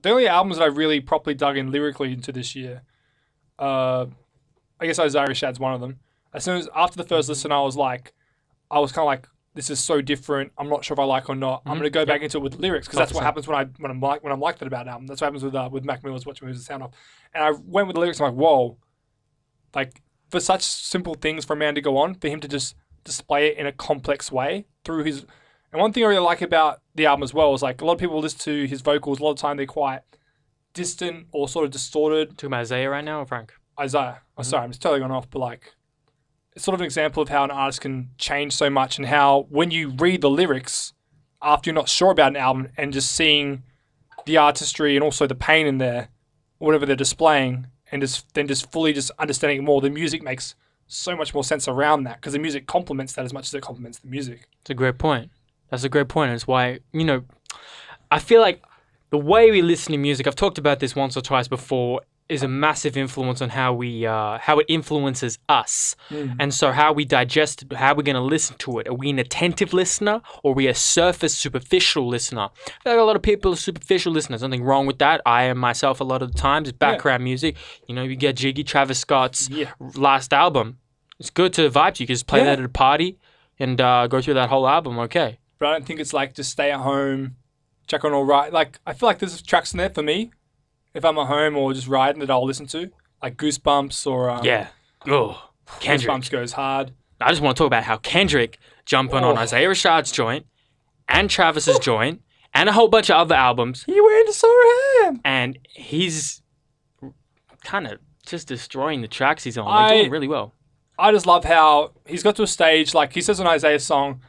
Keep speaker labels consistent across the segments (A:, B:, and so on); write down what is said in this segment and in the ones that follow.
A: The only albums that I really properly dug in lyrically into this year, I guess Isaiah Rashad's one of them. As soon as after the first listen, I was kind of like, this is so different. I'm not sure if I like it or not. I'm gonna go back into it with lyrics because that's what happens when I'm like that about an album. That's what happens with Mac Miller's Watch Moves the Sound Off. And I went with the lyrics. I'm like, whoa, like for such simple things for a man to go on, for him to just display it in a complex way through his. And one thing I really like about the album as well is like a lot of people listen to his vocals. A lot of the time they're quite distant or sort of distorted.
B: Talking about Isaiah right now or Frank?
A: Isaiah. Oh, sorry, I'm just totally gone off, but like it's sort of an example of how an artist can change so much and how when you read the lyrics after you're not sure about an album and just seeing the artistry and also the pain in there, whatever they're displaying, and just fully understanding it more, the music makes so much more sense around that because the music complements that as much as it complements the music.
B: It's a great point. That's a great point. It's why, I feel like the way we listen to music, I've talked about this once or twice before, is a massive influence on how it influences us. And so how we digest it, how we're going to listen to it. Are we an attentive listener or are we a surface, superficial listener? I feel like a lot of people are superficial listeners. Nothing wrong with that. I am myself a lot of the times. It's background music. You get Jiggy, Travis Scott's last album. It's good to vibe to. You can just play that at a party and go through that whole album, okay.
A: But I don't think it's like just stay at home, check on all right. Like I feel like there's tracks in there for me if I'm at home or just riding that I'll listen to, like Goosebumps or
B: Kendrick.
A: Goosebumps goes hard.
B: I just want to talk about how Kendrick jumping on Isaiah Rashad's joint and Travis's joint and a whole bunch of other albums.
A: He went so ham.
B: And he's kind of just destroying the tracks he's on. They're doing really well.
A: I just love how he's got to a stage, like he says on Isaiah's song,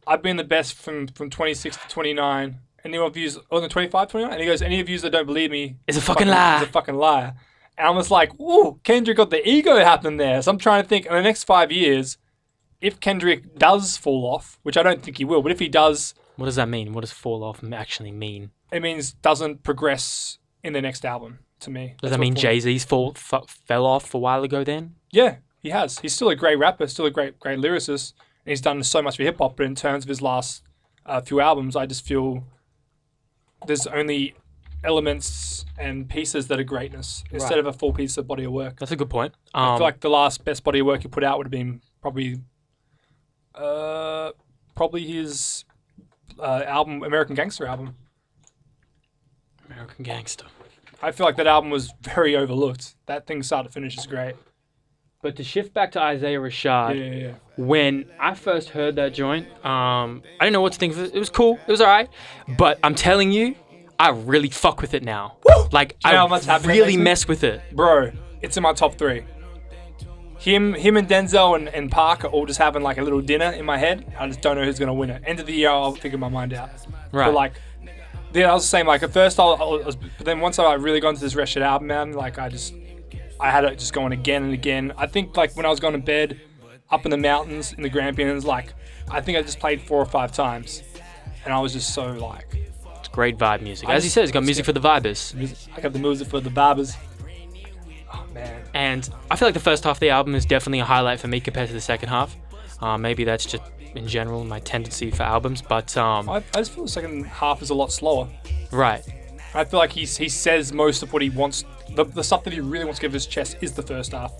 A: I've been the best from 26 to 29. Anyone of yous, 25, 29? And he goes, any of yous that don't believe me
B: is a fucking liar.
A: Is a fucking liar. And I'm just like, ooh, Kendrick got the ego happening there. So I'm trying to think, in the next 5 years, if Kendrick does fall off, which I don't think he will, but if he does...
B: What does that mean? What does fall off actually mean?
A: It means doesn't progress in the next album, to me.
B: Does that mean Jay-Z's fell off a while ago then?
A: Yeah, he has. He's still a great rapper, still a great lyricist. And he's done so much for hip-hop, but in terms of his last few albums, I just feel there's only elements and pieces that are greatness instead of a full piece of body of work.
B: That's a good point.
A: I feel like the last best body of work he put out would have been probably his album, American Gangster album.
B: American Gangster.
A: I feel like that album was very overlooked. That thing start to finish is great.
B: But to shift back to Isaiah Rashad, when I first heard that joint, I didn't know what to think of it. It was cool. It was all right. But I'm telling you, I really fuck with it now.
A: Woo!
B: Like, I really mess with it.
A: Bro, it's in my top 3. Him and Denzel and Park are all just having like a little dinner in my head. I just don't know who's going to win it. End of the year, I'll figure my mind out.
B: Right.
A: But like, I was the same. Like, at first, but then once I really got into this Rashad album, man, like I had it just going again and again. I think like when I was going to bed up in the mountains in the Grampians, like I think I just played 4 or 5 times. And I was just so like...
B: It's great vibe music. As he says, he's got music for the vibers.
A: I got the music for the vibers. Oh, man.
B: And I feel like the first half of the album is definitely a highlight for me compared to the second half. Maybe that's just in general my tendency for albums, but...
A: I just feel the second half is a lot slower.
B: Right.
A: I feel like he says most of what he wants. The stuff that he really wants to give his chest is the first half.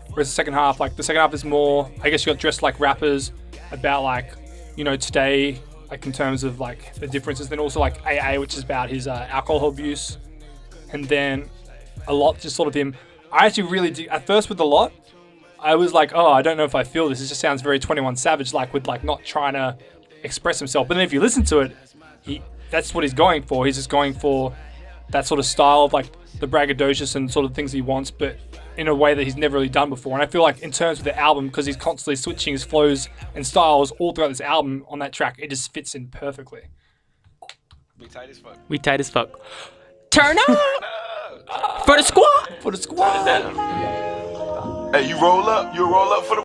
A: Whereas the second half is more, I guess you got Dressed Like Rappers about like, today, like in terms of like the differences. Then also like AA, which is about his alcohol abuse. And then a lot just sort of him. I actually really do. At first with a lot, I was like, oh, I don't know if I feel this. It just sounds very 21 Savage, like with like not trying to express himself. But then if you listen to it, that's what he's going for. He's just going for that sort of style of like the braggadocious and sort of things he wants, but in a way that he's never really done before. And I feel like in terms of the album, because he's constantly switching his flows and styles all throughout this album on that track, it just fits in perfectly.
C: We tight as fuck.
B: We tight as fuck. Turn up! For the squad!
A: For the squad!
C: Hey, you roll up for the